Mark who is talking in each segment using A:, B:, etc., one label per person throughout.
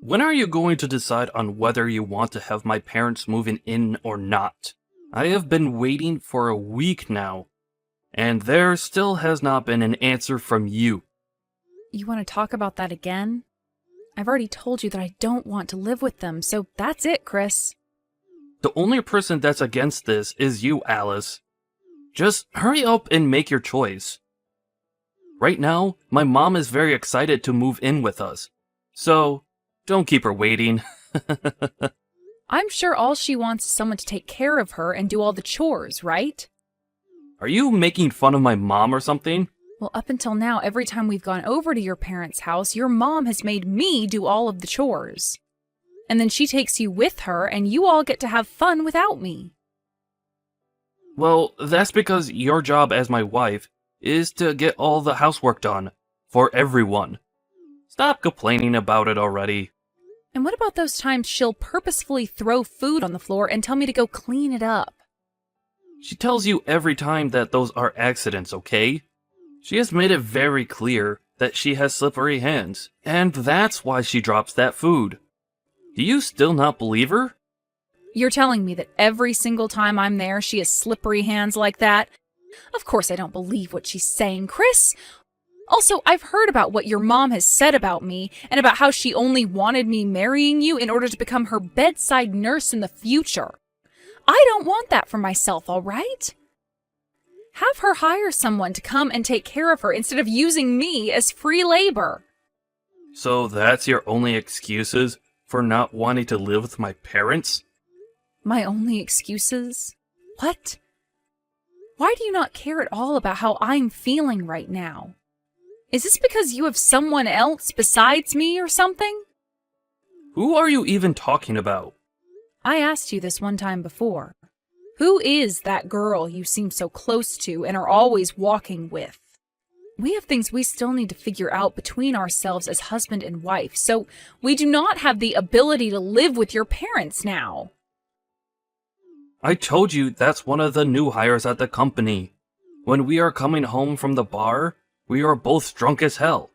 A: When are you going to decide on whether you want to have my parents moving in or not? I have been waiting for a week now, and there still has not been an answer from you.
B: You want to talk about that again? I've already told you that I don't want to live with them, so that's it, Chris.
A: The only person that's against this is you, Alice. Just hurry up and make your choice. Right now, my mom is very excited to move in with us, so don't keep her waiting.
B: I'm sure all she wants is someone to take care of her and do all the chores, right?
A: Are you making fun of my mom or something?
B: Well, up until now, every time we've gone over to your parents' house, your mom has made me do all of the chores. And then she takes you with her, and you all get to have fun without me.
A: Well, that's because your job as my wife is to get all the housework done. For everyone. Stop complaining about it already.
B: And what about those times she'll purposefully throw food on the floor and tell me to go clean it up?
A: She tells you every time that those are accidents, okay? She has made it very clear that she has slippery hands, and that's why she drops that food. Do you still not believe her?
B: You're telling me that every single time I'm there, she has slippery hands like that? Of course I don't believe what she's saying, Chris. Also, I've heard about what your mom has said about me, and about how she only wanted me marrying you in order to become her bedside nurse in the future. I don't want that for myself, all right? Have her hire someone to come and take care of her instead of using me as free labor.
A: So that's your only excuses for not wanting to live with my parents?
B: My only excuses? What? Why do you not care at all about how I'm feeling right now? Is this because you have someone else besides me or something?
A: Who are you even talking about?
B: I asked you this one time before. Who is that girl you seem so close to and are always walking with? We have things we still need to figure out between ourselves as husband and wife, so we do not have the ability to live with your parents now.
A: I told you that's one of the new hires at the company. When we are coming home from the bar, we are both drunk as hell.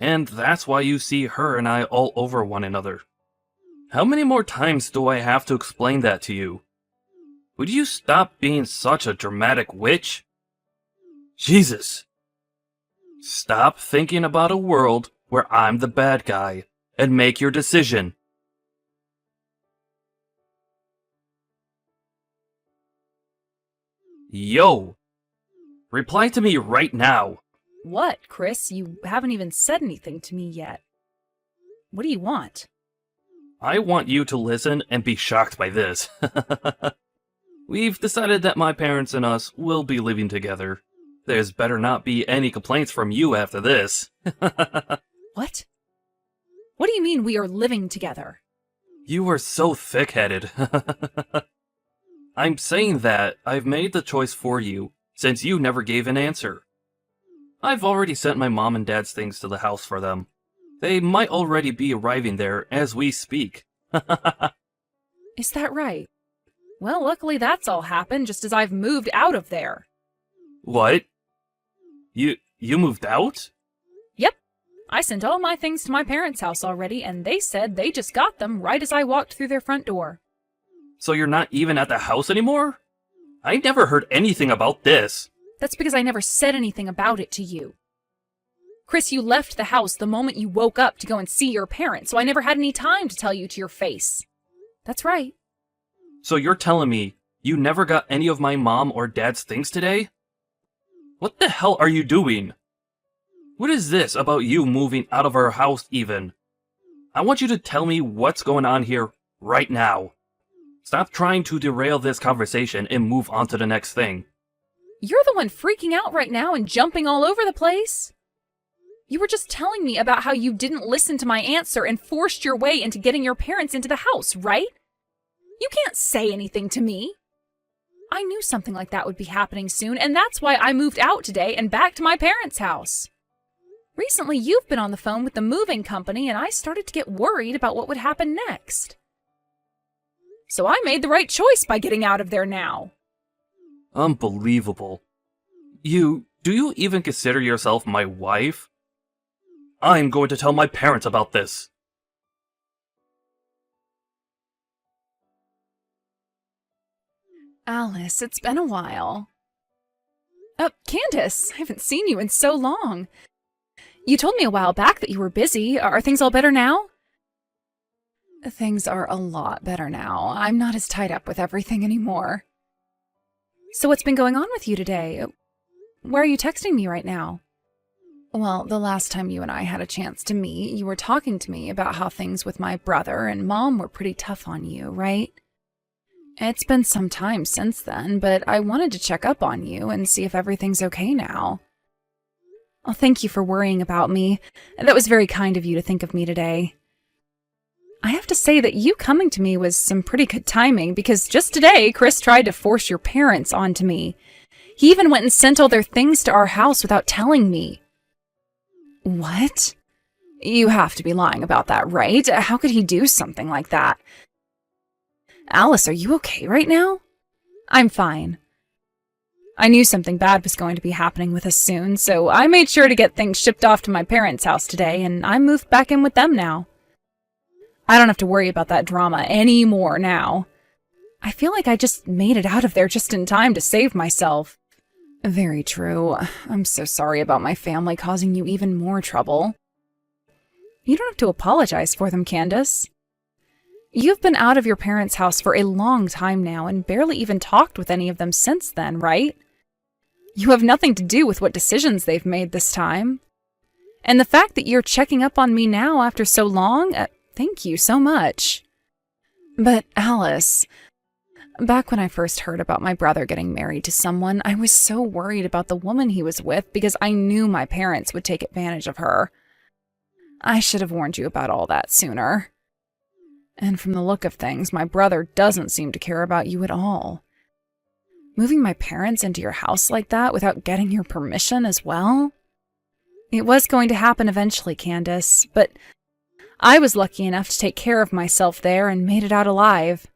A: And that's why you see her and I all over one another. How many more times do I have to explain that to you? Would you stop being such a dramatic witch? Jesus! Stop thinking about a world where I'm the bad guy, and make your decision. Yo! Reply to me right now.
B: What, Chris? You haven't even said anything to me yet. What do you want?
A: I want you to listen and be shocked by this. We've decided that my parents and us will be living together. There's better not be any complaints from you after this.
B: What? What do you mean we are living together?
A: You are so thick-headed. I'm saying that I've made the choice for you, since you never gave an answer. I've already sent my mom and dad's things to the house for them. They might already be arriving there as we speak.
B: Is that right? Well, luckily that's all happened just as I've moved out of there.
A: What? You moved out?
B: Yep. I sent all my things to my parents' house already, and they said they just got them right as I walked through their front door.
A: So you're not even at the house anymore? I never heard anything about this.
B: That's because I never said anything about it to you. Chris, you left the house the moment you woke up to go and see your parents, so I never had any time to tell you to your face. That's right.
A: So you're telling me you never got any of my mom or dad's things today? What the hell are you doing? What is this about you moving out of our house even? I want you to tell me what's going on here right now. Stop trying to derail this conversation and move on to the next thing.
B: You're the one freaking out right now and jumping all over the place. You were just telling me about how you didn't listen to my answer and forced your way into getting your parents into the house, right? You can't say anything to me. I knew something like that would be happening soon, and that's why I moved out today and back to my parents' house. Recently, you've been on the phone with the moving company, and I started to get worried about what would happen next. So I made the right choice by getting out of there now.
A: Unbelievable. Do you even consider yourself my wife? I'm going to tell my parents about this.
B: Alice, it's been a while. Candace, I haven't seen you in so long. You told me a while back that you were busy. Are things all better now? Things are a lot better now. I'm not as tied up with everything anymore. So what's been going on with you today? Where are you texting me right now? Well, the last time you and I had a chance to meet, you were talking to me about how things with my brother and Mom were pretty tough on you, right? It's been some time since then, but I wanted to check up on you and see if everything's okay now. Oh, thank you for worrying about me. That was very kind of you to think of me today. I have to say that you coming to me was some pretty good timing, because just today, Chris tried to force your parents onto me. He even went and sent all their things to our house without telling me. What? You have to be lying about that, right? How could he do something like that? Alice, are you okay right now? I'm fine. I knew something bad was going to be happening with us soon, so I made sure to get things shipped off to my parents' house today, and I moved back in with them now. I don't have to worry about that drama anymore now. I feel like I just made it out of there just in time to save myself. Very true. I'm so sorry about my family causing you even more trouble. You don't have to apologize for them, Candace. You've been out of your parents' house for a long time now and barely even talked with any of them since then, right? You have nothing to do with what decisions they've made this time. And the fact that you're checking up on me now after so long, thank you so much. But Alice, back when I first heard about my brother getting married to someone, I was so worried about the woman he was with because I knew my parents would take advantage of her. I should have warned you about all that sooner. And from the look of things, my brother doesn't seem to care about you at all. Moving my parents into your house like that without getting your permission as well? It was going to happen eventually, Candace, but I was lucky enough to take care of myself there and made it out alive.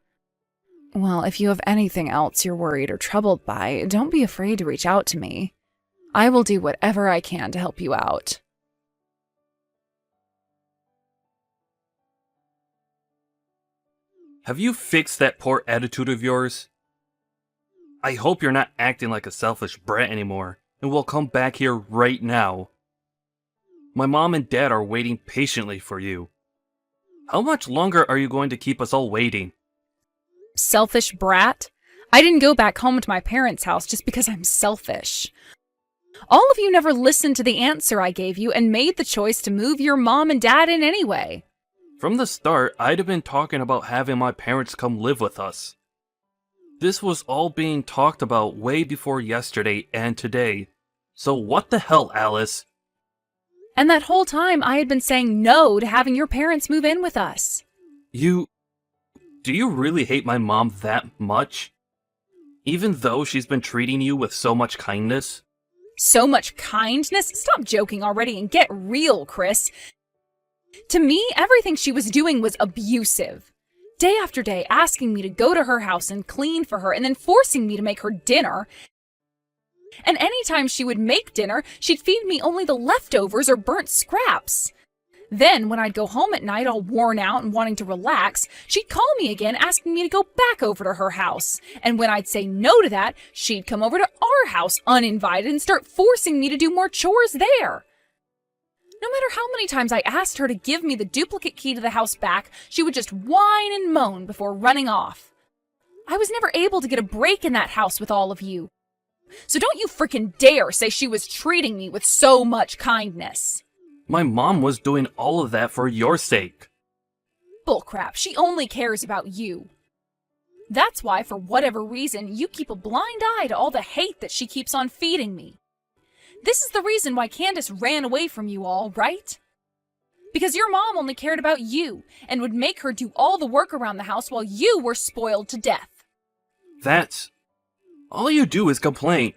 B: Well, if you have anything else you're worried or troubled by, don't be afraid to reach out to me. I will do whatever I can to help you out.
A: Have you fixed that poor attitude of yours? I hope you're not acting like a selfish brat anymore, and will come back here right now. My mom and dad are waiting patiently for you. How much longer are you going to keep us all waiting?
B: Selfish brat? I didn't go back home to my parents' house just because I'm selfish. All of you never listened to the answer I gave you and made the choice to move your mom and dad in anyway.
A: From the start, I'd have been talking about having my parents come live with us. This was all being talked about way before yesterday and today. So what the hell, Alice?
B: And that whole time I had been saying no to having your parents move in with us.
A: Do you really hate my mom that much? Even though she's been treating you with so much kindness?
B: So much kindness? Stop joking already and get real, Chris. To me, everything she was doing was abusive. Day after day, asking me to go to her house and clean for her, and then forcing me to make her dinner. And anytime she would make dinner, she'd feed me only the leftovers or burnt scraps. Then, when I'd go home at night all worn out and wanting to relax, she'd call me again asking me to go back over to her house. And when I'd say no to that, she'd come over to our house uninvited and start forcing me to do more chores there. No matter how many times I asked her to give me the duplicate key to the house back, she would just whine and moan before running off. I was never able to get a break in that house with all of you. So don't you frickin' dare say she was treating me with so much kindness.
A: My mom was doing all of that for your sake.
B: Bullcrap, she only cares about you. That's why, for whatever reason, you keep a blind eye to all the hate that she keeps on feeding me. This is the reason why Candace ran away from you all, right? Because your mom only cared about you, and would make her do all the work around the house while you were spoiled to death.
A: That's... all you do is complain.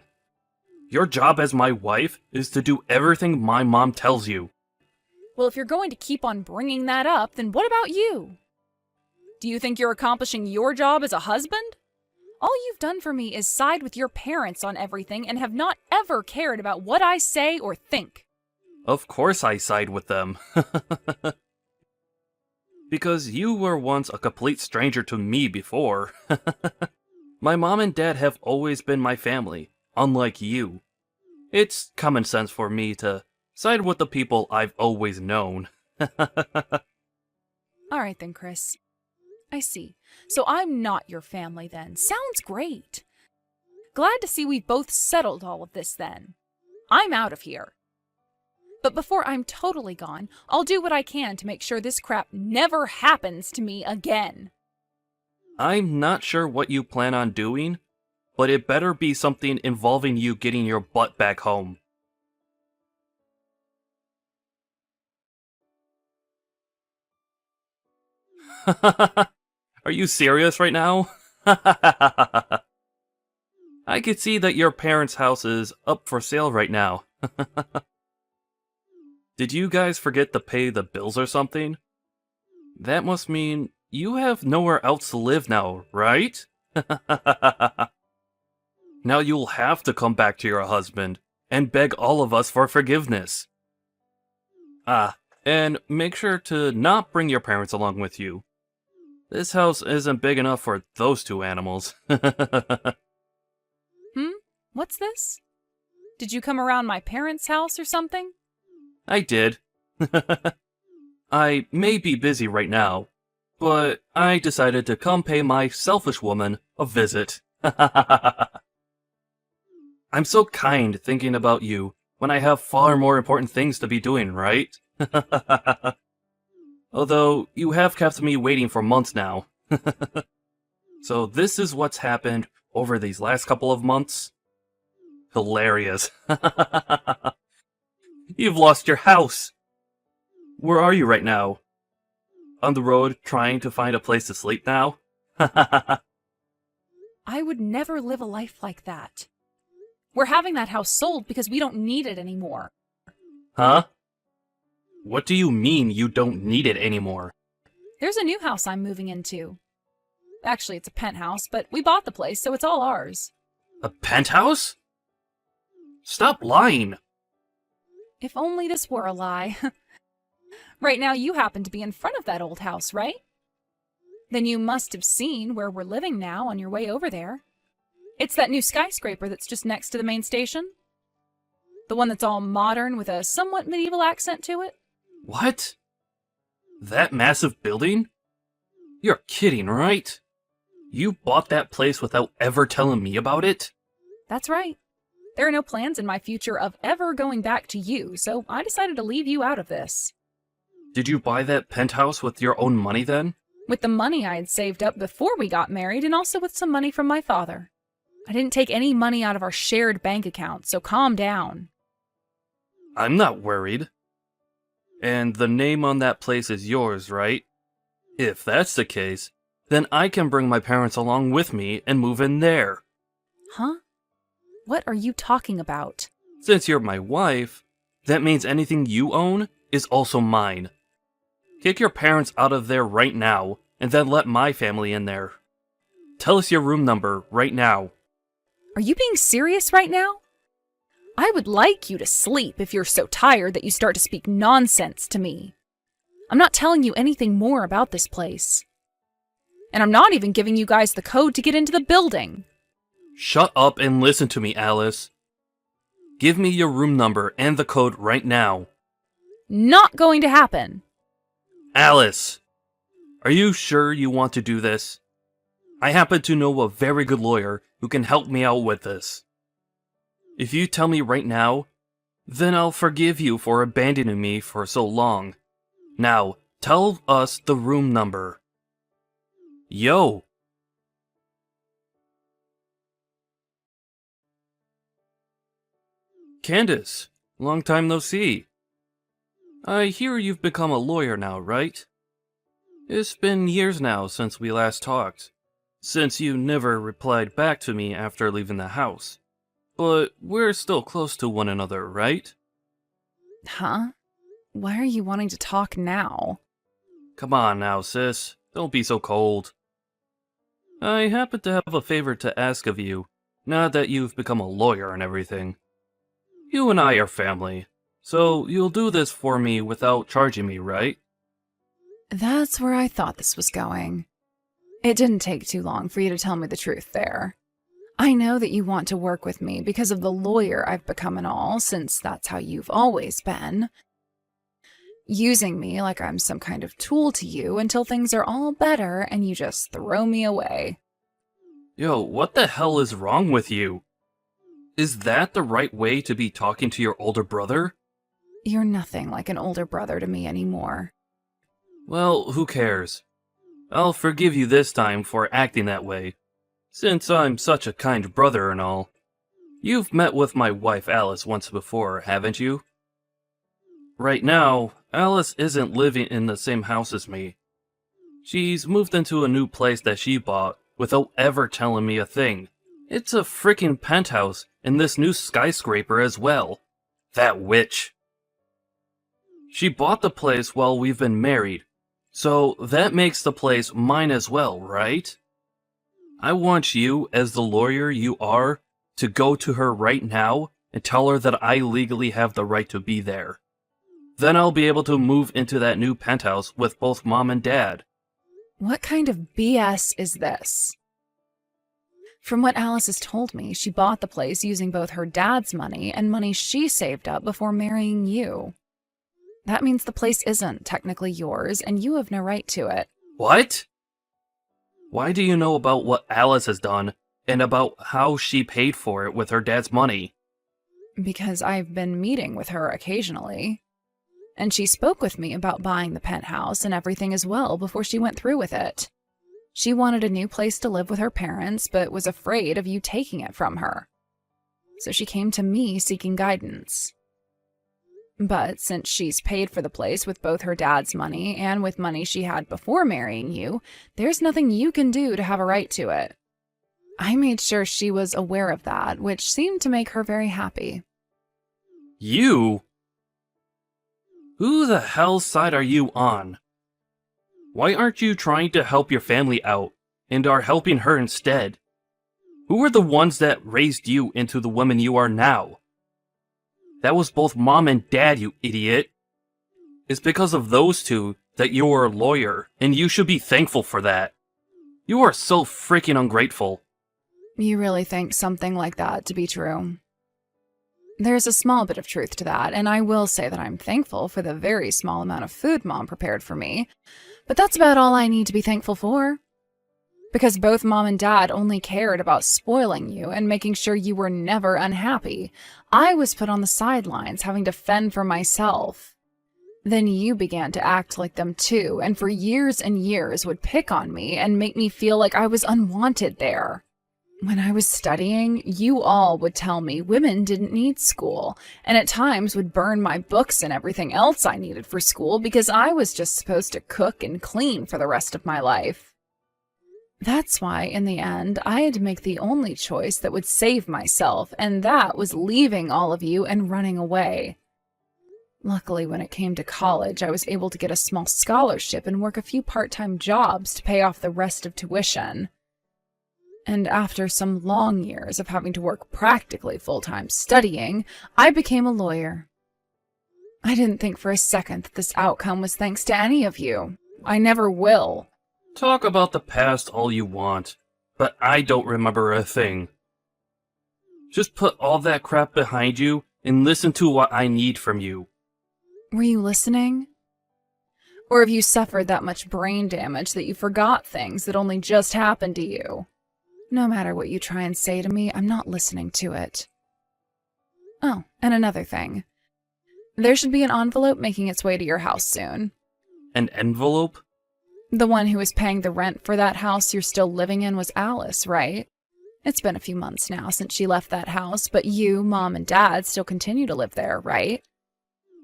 A: Your job as my wife is to do everything my mom tells you.
B: Well, if you're going to keep on bringing that up, then what about you? Do you think you're accomplishing your job as a husband? All you've done for me is side with your parents on everything and have not ever cared about what I say or think.
A: Of course I side with them. Because you were once a complete stranger to me before. My mom and dad have always been my family, unlike you. It's common sense for me to side with the people I've always known.
B: Alright then, Chris. I see. So I'm not your family then. Sounds great. Glad to see we've both settled all of this then. I'm out of here. But before I'm totally gone, I'll do what I can to make sure this crap never happens to me again.
A: I'm not sure what you plan on doing, but it better be something involving you getting your butt back home. Are you serious right now? I could see that your parents' house is up for sale right now. Did you guys forget to pay the bills or something? That must mean you have nowhere else to live now, right? Now you'll have to come back to your husband and beg all of us for forgiveness. Ah, and make sure to not bring your parents along with you. This house isn't big enough for those two animals.
B: What's this? Did you come around my parents' house or something?
A: I did. I may be busy right now, but I decided to come pay my selfish woman a visit. I'm so kind thinking about you when I have far more important things to be doing, right? Although, you have kept me waiting for months now. So this is what's happened over these last couple of months? Hilarious. You've lost your house. Where are you right now? On the road trying to find a place to sleep now?
B: I would never live a life like that. We're having that house sold because we don't need it anymore.
A: Huh? What do you mean you don't need it anymore?
B: There's a new house I'm moving into. Actually, it's a penthouse, but we bought the place, so it's all ours.
A: A penthouse? Stop lying.
B: If only this were a lie. Right now, you happen to be in front of that old house, right? Then you must have seen where we're living now on your way over there. It's that new skyscraper that's just next to the main station. The one that's all modern with a somewhat medieval accent to it.
A: What? That massive building? You're kidding, right? You bought that place without ever telling me about it?
B: That's right. There are no plans in my future of ever going back to you, so I decided to leave you out of this.
A: Did you buy that penthouse with your own money then?
B: With the money I had saved up before we got married, and also with some money from my father. I didn't take any money out of our shared bank account, so calm down.
A: I'm not worried. And the name on that place is yours, right? If that's the case, then I can bring my parents along with me and move in there.
B: Huh? What are you talking about?
A: Since you're my wife, that means anything you own is also mine. Kick your parents out of there right now, and then let my family in there. Tell us your room number right now.
B: Are you being serious right now? I would like you to sleep if you're so tired that you start to speak nonsense to me. I'm not telling you anything more about this place. And I'm not even giving you guys the code to get into the building.
A: Shut up and listen to me, Alice. Give me your room number and the code right now.
B: Not going to happen.
A: Alice! Are you sure you want to do this? I happen to know a very good lawyer who can help me out with this. If you tell me right now, then I'll forgive you for abandoning me for so long. Now, tell us the room number. Yo! Candace, long time no see. I hear you've become a lawyer now, right? It's been years now since we last talked, since you never replied back to me after leaving the house. But we're still close to one another, right?
B: Huh? Why are you wanting to talk now?
A: Come on now, sis. Don't be so cold. I happen to have a favor to ask of you, now that you've become a lawyer and everything. You and I are family, so you'll do this for me without charging me, right?
B: That's where I thought this was going. It didn't take too long for you to tell me the truth there. I know that you want to work with me because of the lawyer I've become and all, since that's how you've always been. Using me like I'm some kind of tool to you until things are all better and you just throw me away.
A: Yo, what the hell is wrong with you? Is that the right way to be talking to your older brother?
B: You're nothing like an older brother to me anymore.
A: Well, who cares? I'll forgive you this time for acting that way, since I'm such a kind brother and all. You've met with my wife Alice once before, haven't you? Right now, Alice isn't living in the same house as me. She's moved into a new place that she bought without ever telling me a thing. It's a freaking penthouse in this new skyscraper as well. That witch. She bought the place while we've been married, so that makes the place mine as well, right? I want you, as the lawyer you are, to go to her right now and tell her that I legally have the right to be there. Then I'll be able to move into that new penthouse with both Mom and Dad.
B: What kind of BS is this? From what Alice has told me, she bought the place using both her dad's money and money she saved up before marrying you. That means the place isn't technically yours, and you have no right to it.
A: What? Why do you know about what Alice has done, and about how she paid for it with her dad's money?
B: Because I've been meeting with her occasionally. And she spoke with me about buying the penthouse and everything as well before she went through with it. She wanted a new place to live with her parents, but was afraid of you taking it from her. So she came to me seeking guidance. But since she's paid for the place with both her dad's money and with money she had before marrying you, there's nothing you can do to have a right to it. I made sure she was aware of that, which seemed to make her very happy.
A: You? Who the hell's side are you on? Why aren't you trying to help your family out, and are helping her instead? Who are the ones that raised you into the woman you are now? That was both Mom and Dad, you idiot. It's because of those two that you're a lawyer, and you should be thankful for that. You are so freaking ungrateful.
B: You really think something like that to be true? There's a small bit of truth to that, and I will say that I'm thankful for the very small amount of food Mom prepared for me, but that's about all I need to be thankful for. Because both Mom and Dad only cared about spoiling you and making sure you were never unhappy, I was put on the sidelines having to fend for myself. Then you began to act like them too, and for years and years would pick on me and make me feel like I was unwanted there. When I was studying, you all would tell me women didn't need school, and at times would burn my books and everything else I needed for school because I was just supposed to cook and clean for the rest of my life. That's why, in the end, I had to make the only choice that would save myself, and that was leaving all of you and running away. Luckily, when it came to college, I was able to get a small scholarship and work a few part-time jobs to pay off the rest of tuition. And after some long years of having to work practically full-time studying, I became a lawyer. I didn't think for a second that this outcome was thanks to any of you. I never will.
A: Talk about the past all you want, but I don't remember a thing. Just put all that crap behind you and listen to what I need from you.
B: Were you listening? Or have you suffered that much brain damage that you forgot things that only just happened to you? No matter what you try and say to me, I'm not listening to it. Oh, and another thing. There should be an envelope making its way to your house soon.
A: An envelope?
B: The one who was paying the rent for that house you're still living in was Alice, right? It's been a few months now since she left that house, but you, Mom, and Dad still continue to live there, right?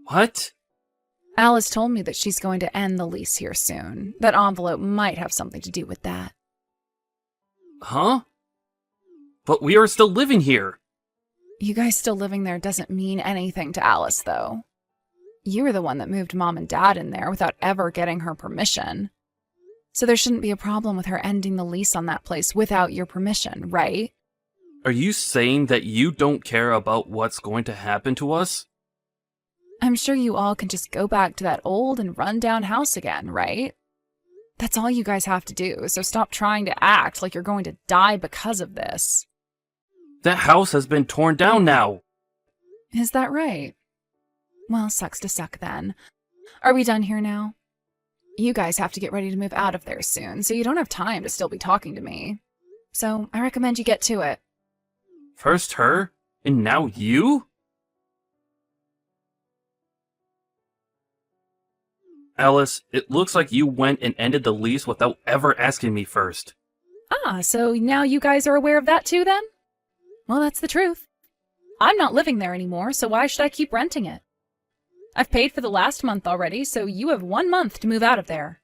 A: What?
B: Alice told me that she's going to end the lease here soon. That envelope might have something to do with that.
A: Huh? But we are still living here.
B: You guys still living there doesn't mean anything to Alice, though. You were the one that moved Mom and Dad in there without ever getting her permission. So there shouldn't be a problem with her ending the lease on that place without your permission, right?
A: Are you saying that you don't care about what's going to happen to us?
B: I'm sure you all can just go back to that old and run-down house again, right? That's all you guys have to do, so stop trying to act like you're going to die because of this.
A: That house has been torn down now.
B: Is that right? Well, sucks to suck then. Are we done here now? You guys have to get ready to move out of there soon, so you don't have time to still be talking to me. So I recommend you get to it.
A: First her, and now you? Alice, it looks like you went and ended the lease without ever asking me first.
B: Ah, so now you guys are aware of that too then? Well, that's the truth. I'm not living there anymore, so why should I keep renting it? I've paid for the last month already, so you have 1 month to move out of there.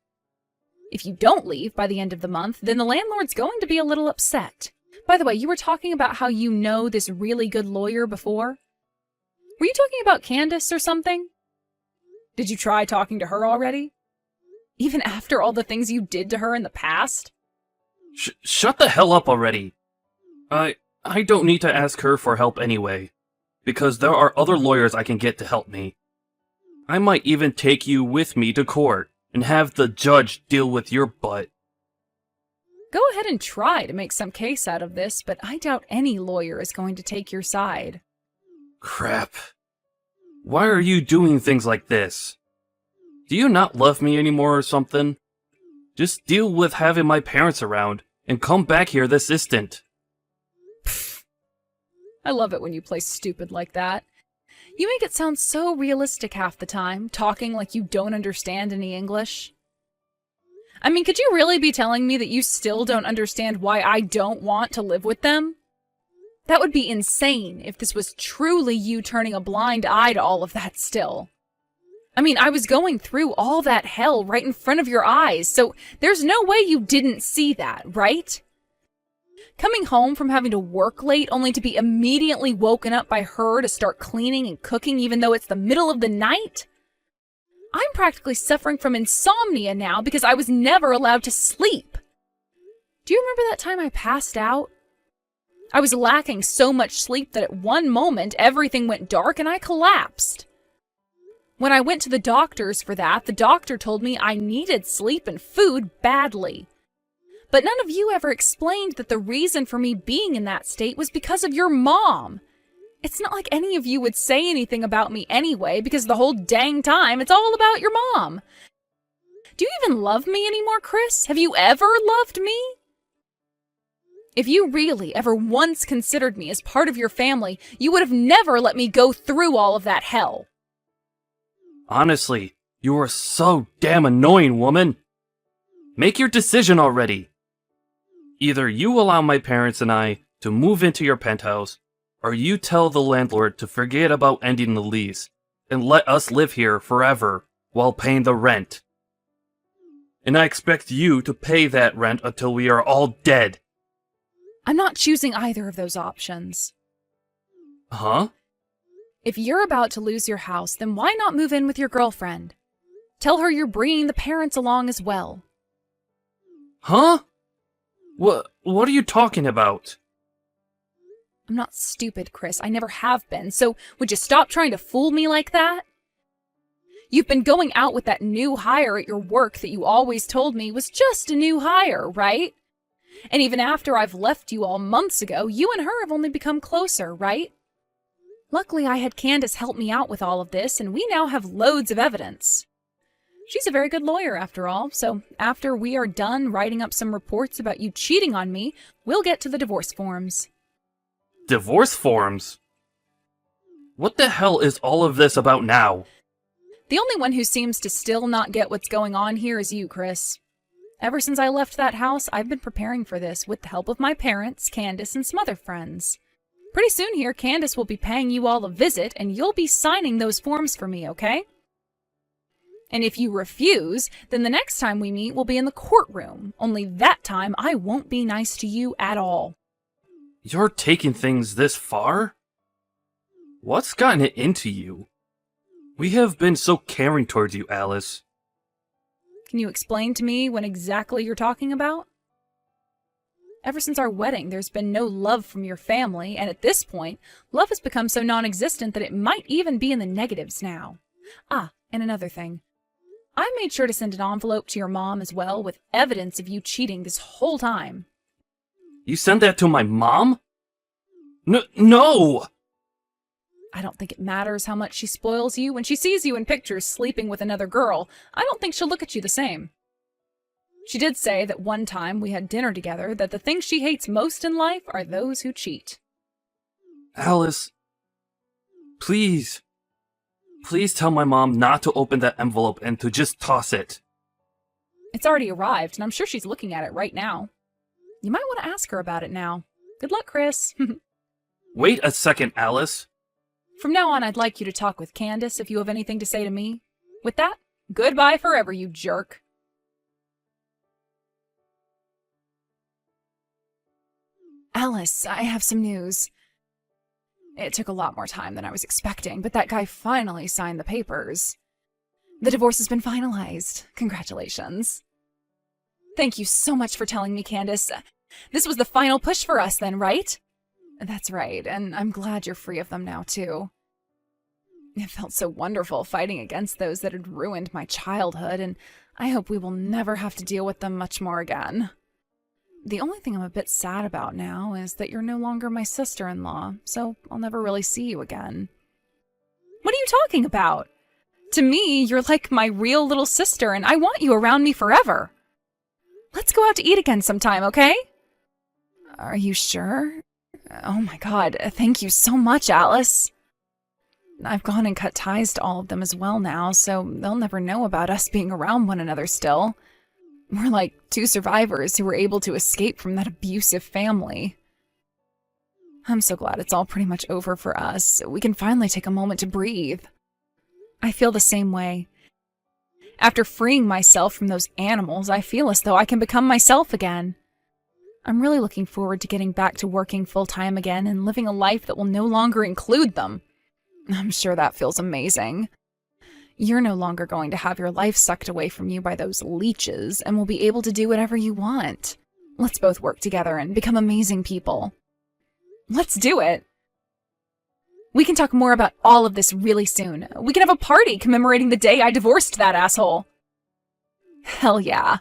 B: If you don't leave by the end of the month, then the landlord's going to be a little upset. By the way, you were talking about how you know this really good lawyer before? Were you talking about Candace or something? Did you try talking to her already? Even after all the things you did to her in the past?
A: Shut the hell up already. I don't need to ask her for help anyway, because there are other lawyers I can get to help me. I might even take you with me to court and have the judge deal with your butt.
B: Go ahead and try to make some case out of this, but I doubt any lawyer is going to take your side.
A: Crap. Why are you doing things like this? Do you not love me anymore or something? Just deal with having my parents around and come back here this instant.
B: I love it when you play stupid like that. You make it sound so realistic half the time, talking like you don't understand any English. I mean, could you really be telling me that you still don't understand why I don't want to live with them? That would be insane if this was truly you turning a blind eye to all of that still. I mean, I was going through all that hell right in front of your eyes, so there's no way you didn't see that, right? Coming home from having to work late only to be immediately woken up by her to start cleaning and cooking even though it's the middle of the night? I'm practically suffering from insomnia now because I was never allowed to sleep. Do you remember that time I passed out? I was lacking so much sleep that at one moment everything went dark and I collapsed. When I went to the doctors for that, the doctor told me I needed sleep and food badly. But none of you ever explained that the reason for me being in that state was because of your mom. It's not like any of you would say anything about me anyway, because the whole dang time it's all about your mom. Do you even love me anymore, Chris? Have you ever loved me? If you really ever once considered me as part of your family, you would have never let me go through all of that hell.
A: Honestly, you are so damn annoying, woman. Make your decision already. Either you allow my parents and I to move into your penthouse, or you tell the landlord to forget about ending the lease and let us live here forever while paying the rent. And I expect you to pay that rent until we are all dead.
B: I'm not choosing either of those options.
A: Huh?
B: If you're about to lose your house, then why not move in with your girlfriend? Tell her you're bringing the parents along as well.
A: Huh? What are you talking about?
B: I'm not stupid, Chris. I never have been. So would you stop trying to fool me like that? You've been going out with that new hire at your work that you always told me was just a new hire, right? And even after I've left you all months ago, you and her have only become closer, right? Luckily, I had Candace help me out with all of this, and we now have loads of evidence. She's a very good lawyer, after all, so after we are done writing up some reports about you cheating on me, we'll get to the divorce forms.
A: Divorce forms? What the hell is all of this about now?
B: The only one who seems to still not get what's going on here is you, Chris. Ever since I left that house, I've been preparing for this with the help of my parents, Candace, and some other friends. Pretty soon here, Candace will be paying you all a visit, and you'll be signing those forms for me, okay? And if you refuse, then the next time we meet will be in the courtroom. Only that time, I won't be nice to you at all.
A: You're taking things this far? What's gotten it into you? We have been so caring towards you, Alice.
B: Can you explain to me what exactly you're talking about? Ever since our wedding, there's been no love from your family, and at this point, love has become so non-existent that it might even be in the negatives now. Ah, and another thing. I made sure to send an envelope to your mom as well with evidence of you cheating this whole time.
A: You sent that to my mom? No!
B: I don't think it matters how much she spoils you. When she sees you in pictures sleeping with another girl, I don't think she'll look at you the same. She did say that one time we had dinner together that the things she hates most in life are those who cheat.
A: Alice, please. Please tell my mom not to open that envelope and to just toss it.
B: It's already arrived, and I'm sure she's looking at it right now. You might want to ask her about it now. Good luck, Chris.
A: Wait a second, Alice.
B: From now on, I'd like you to talk with Candace if you have anything to say to me. With that, goodbye forever, you jerk. Alice, I have some news. It took a lot more time than I was expecting, but that guy finally signed the papers. The divorce has been finalized. Congratulations. Thank you so much for telling me, Candace. This was the final push for us then, right? That's right, and I'm glad you're free of them now, too. It felt so wonderful fighting against those that had ruined my childhood, and I hope we will never have to deal with them much more again. The only thing I'm a bit sad about now is that you're no longer my sister-in-law, so I'll never really see you again. What are you talking about? To me, you're like my real little sister, and I want you around me forever. Let's go out to eat again sometime, okay? Are you sure? Oh my God, thank you so much, Alice. I've gone and cut ties to all of them as well now, so they'll never know about us being around one another still. We're like two survivors who were able to escape from that abusive family. I'm so glad it's all pretty much over for us. We can finally take a moment to breathe. I feel the same way. After freeing myself from those animals, I feel as though I can become myself again. I'm really looking forward to getting back to working full-time again and living a life that will no longer include them. I'm sure that feels amazing. You're no longer going to have your life sucked away from you by those leeches and will be able to do whatever you want. Let's both work together and become amazing people. Let's do it. We can talk more about all of this really soon. We can have a party commemorating the day I divorced that asshole. Hell yeah.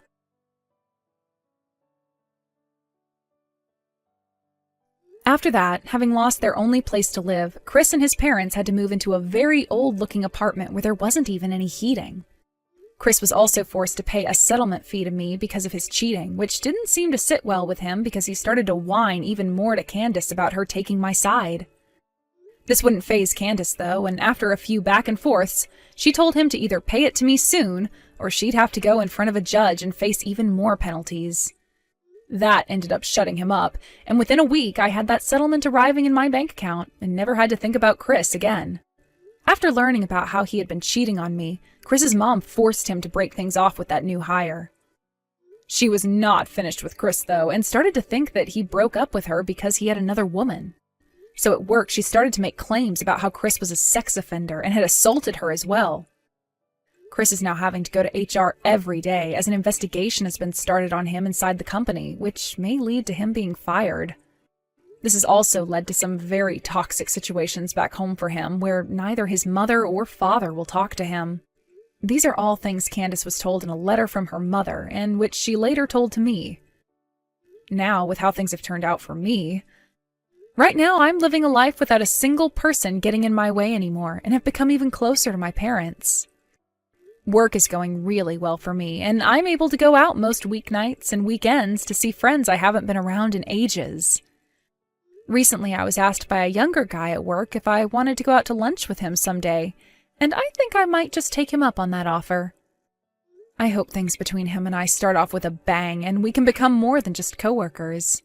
B: After that, having lost their only place to live, Chris and his parents had to move into a very old-looking apartment where there wasn't even any heating. Chris was also forced to pay a settlement fee to me because of his cheating, which didn't seem to sit well with him because he started to whine even more to Candace about her taking my side. This wouldn't faze Candace, though, and after a few back and forths, she told him to either pay it to me soon, or she'd have to go in front of a judge and face even more penalties. That ended up shutting him up, and within a week I had that settlement arriving in my bank account and never had to think about Chris again. After learning about how he had been cheating on me, Chris's mom forced him to break things off with that new hire. She was not finished with Chris, though, and started to think that he broke up with her because he had another woman. So at work, she started to make claims about how Chris was a sex offender and had assaulted her as well. Chris is now having to go to HR every day as an investigation has been started on him inside the company, which may lead to him being fired. This has also led to some very toxic situations back home for him, where neither his mother or father will talk to him. These are all things Candace was told in a letter from her mother, and which she later told to me. Now, with how things have turned out for me, right now I'm living a life without a single person getting in my way anymore, and have become even closer to my parents. Work is going really well for me, and I'm able to go out most weeknights and weekends to see friends I haven't been around in ages. Recently, I was asked by a younger guy at work if I wanted to go out to lunch with him someday, and I think I might just take him up on that offer. I hope things between him and I start off with a bang, and we can become more than just coworkers.